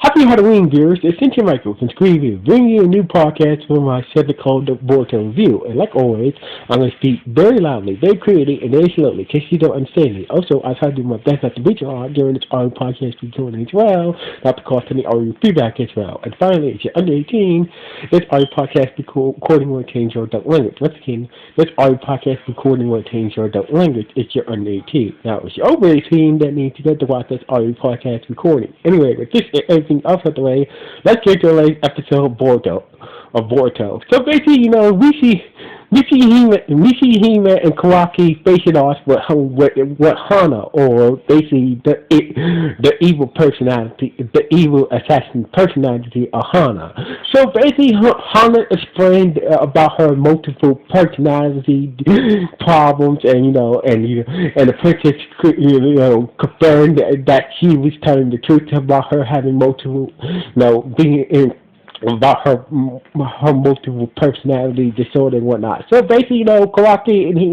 Happy Halloween, viewers. It's Cynthia Michael from Screen Review, bringing you a new podcast for my segment called the Boruto Review. And like always, I'm going to speak very loudly, very clearly, and very slowly, in case you don't understand me. Also, I try to do my best not to beat you on during this audio podcast recording as well, not to cause any audio feedback as well. And finally, if you're under 18, this audio podcast recording will change your adult language. Once again, this audio podcast recording will change your adult language if you're under 18. Now, if you're over 18, that means you get to watch this audio podcast recording. Anyway, with this everything else out the way, let's get to the latest episode of Boruto. So basically, we see Hime and Kawaki facing off with Hana, or basically the evil personality, the evil assassin personality of Hana. So basically, Hana explained about her multiple personality problems, and the princess confirmed that she was telling the truth about her having multiple, being in about her multiple personality disorder and whatnot. So basically, Kawaki and he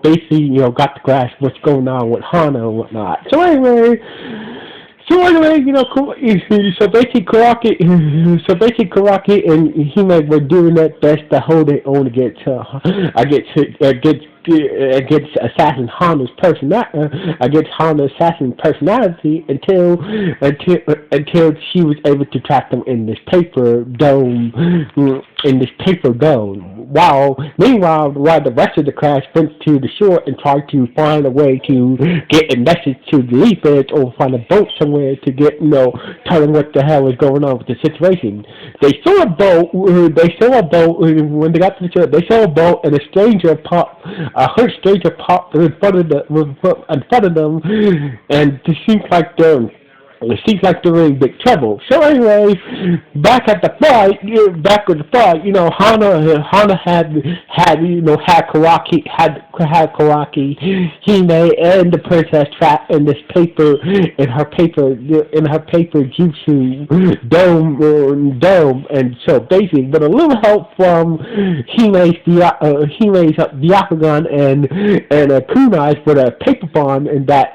basically, got to grasp what's going on with Hana and whatnot. So anyway, Kawaki and Hime were doing their best to hold their own against assassin Hana's personality until she was able to trap them in this paper dome. Meanwhile, the rest of the class went to the shore and tried to find a way to get a message to the leafers, or find a boat somewhere to get, tell them what the hell is going on with the situation. They saw a boat. When they got to the shore. They saw a boat, and a stranger popped in front of them, and it seems like they're in big trouble. So anyway, back with the fight, Hana had Kawaki, Hime, and the princess trapped in this paper, in her paper jutsu dome, and so basically, with a little help from Hime's Byakugan and Kunai's with a paper bomb, and that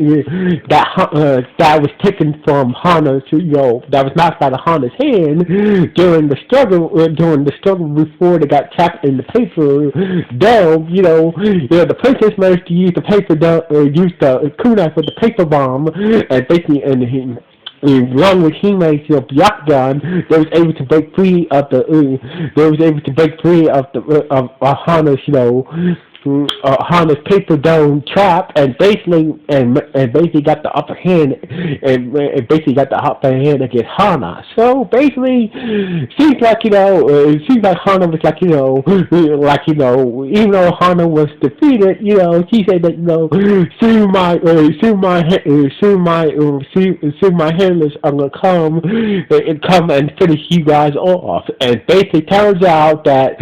was taken from Hana that was knocked out of Hana's hand during the struggle before they got trapped in the paper dome. The princess managed to use the paper dome, use the kunai for the paper bomb, and basically, along with Hime's Byakugan, they was able to break free of Hana's Hana's paper dome trap, and basically got the upper hand, against Hana. So basically, seems like Hana was even though Hana was defeated, she said that soon my handlers are gonna come and finish you guys off. And basically, turns out that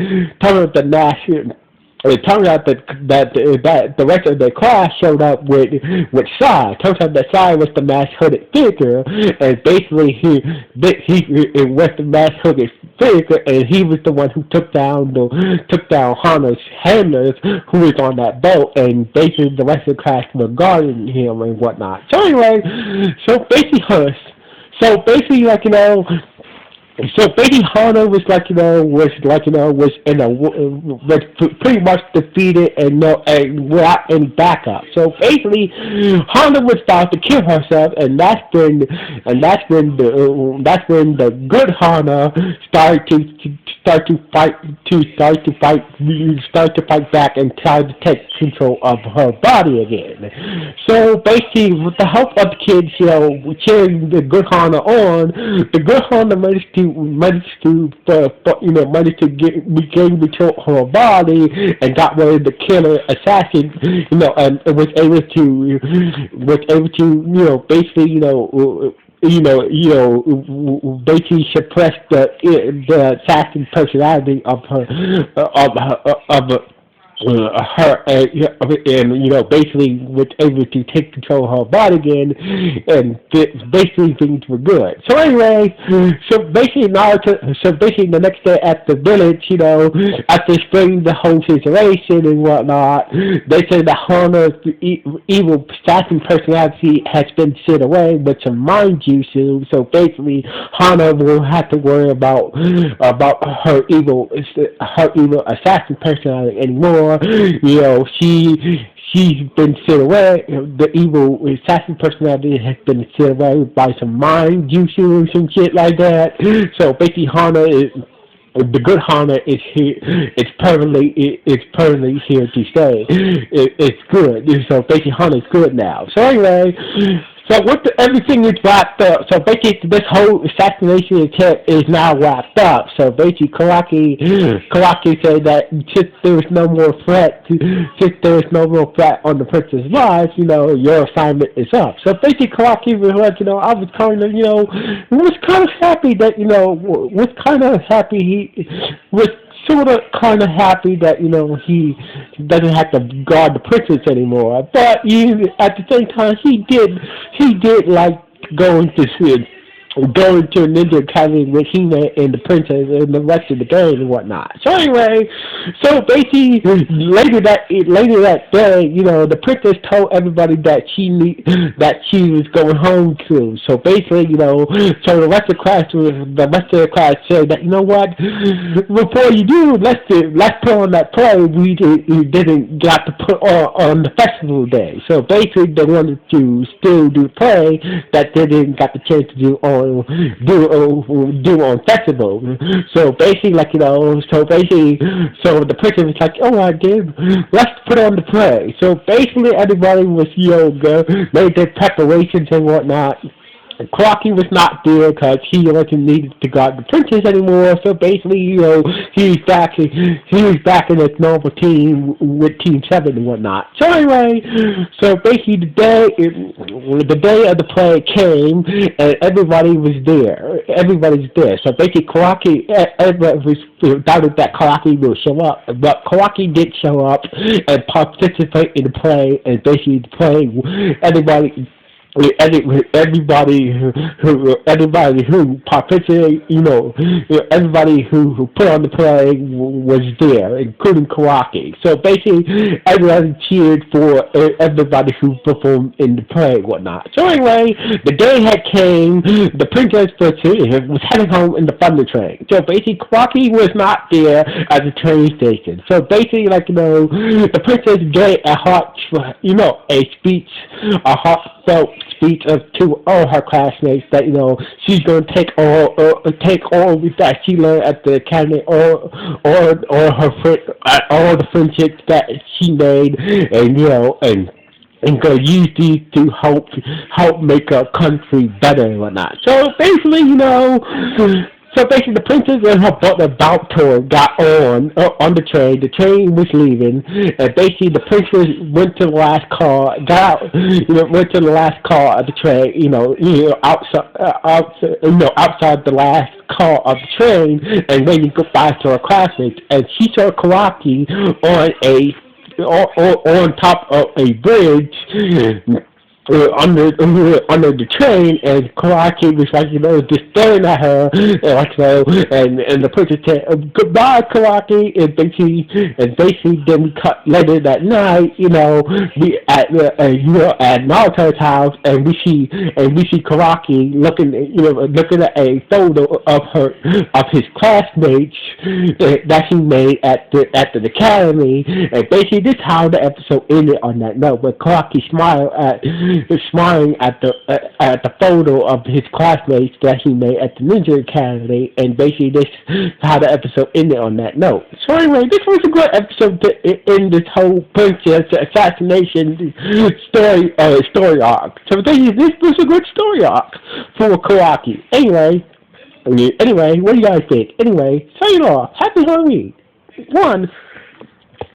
it turns out that the rest of the class showed up with Sai. It turns out that Sai was the masked hooded figure, and basically he was the masked hooded figure, and he was the one who took down Hana's handlers, who was on that boat, and basically the rest of the class were guarding him and whatnot. So anyway, Hana was pretty much defeated and without any backup. So basically, Hana was about to kill herself, and that's when the good Hana started to fight back and try to take control of her body again. So basically, with the help of the kids, cheering the good Hana on, the good Hana managed to regain control of her body and got rid of the killer assassin, and was able to basically suppress the assassin personality of her and basically was able to take control of her body again, and basically things were good. So anyway, so basically the next day at the village, after explaining the whole situation and whatnot, they say that Hana's evil assassin personality has been sent away with some mind juices. So basically, Hana will have to worry about her evil assassin personality anymore. She's been sent away. The evil assassin personality has been sent away by some mind juices or some shit like that. So basically, Hana is the good Hana is here. It's permanently here to stay. It's good. So basically, Hana is good now. So anyway. So everything is wrapped up. So basically, this whole assassination attempt is now wrapped up. So basically, Karaki said that since there is no more threat, on the princess' life, your assignment is up. So basically, Karaki was like, I was kind of happy that, was kind of happy he was sort of kind of happy that he doesn't have to guard the princess anymore. But at the same time, he did like going to a ninja academy with Hina and the princess and the rest of the gang and whatnot. So anyway, so basically later that day, the princess told everybody that she was going home too. So basically, so the rest of the class said that what, before you do, let's put on that play we didn't got to put on the festival day. So basically, they wanted to still do the play that they didn't got the chance to do on festival. So basically, so the person was like, oh, I did. Let's put on the play. So basically, everybody was made their preparations and whatnot. Crocky was not there because he wasn't needed to guard the princess anymore. So basically, he was back in his normal team with Team 7 and whatnot. So anyway, so basically the day of the play came and everybody was there. Everybody's there. So basically, everybody was doubted that Crocky will show up, but Crocky did show up and participate in the play. And basically, the play, everybody who participated, everybody who put on the play was there, including Karaki. So basically, everybody cheered for everybody who performed in the play and whatnot. So anyway, the day had came. The princess was heading home in the thunder train. So basically, Karaki was not there at the train station. So basically, the princess gave a heartfelt speech to all her classmates that she's going to take all that she learned at the academy, all the friendships that she made, and go use these to help make our country better and whatnot. So basically, the princess and her brother Baltor got on the train. The train was leaving, and basically the princess went to the last car, went to the last car of the train. Outside the last car of the train, and waving goodbye to her classmates. And she saw Karaki on top of a bridge. Under the train, and Karaki was just staring at her, and the person said, goodbye, Karaki, and basically then we cut later that night, we at Naruto's house, and we see Karaki looking at a photo of his classmates that he made at the academy, and basically this is how the episode ended on that note, where Karaki smiling at the photo of his classmates that he made at the Ninja Academy, and basically this is how the episode ended on that note. So anyway, this was a good episode to end this whole princess assassination story arc. So this was a good story arc for Karaki. Anyway, what do you guys think? Anyway, sign off. Happy Halloween. 1.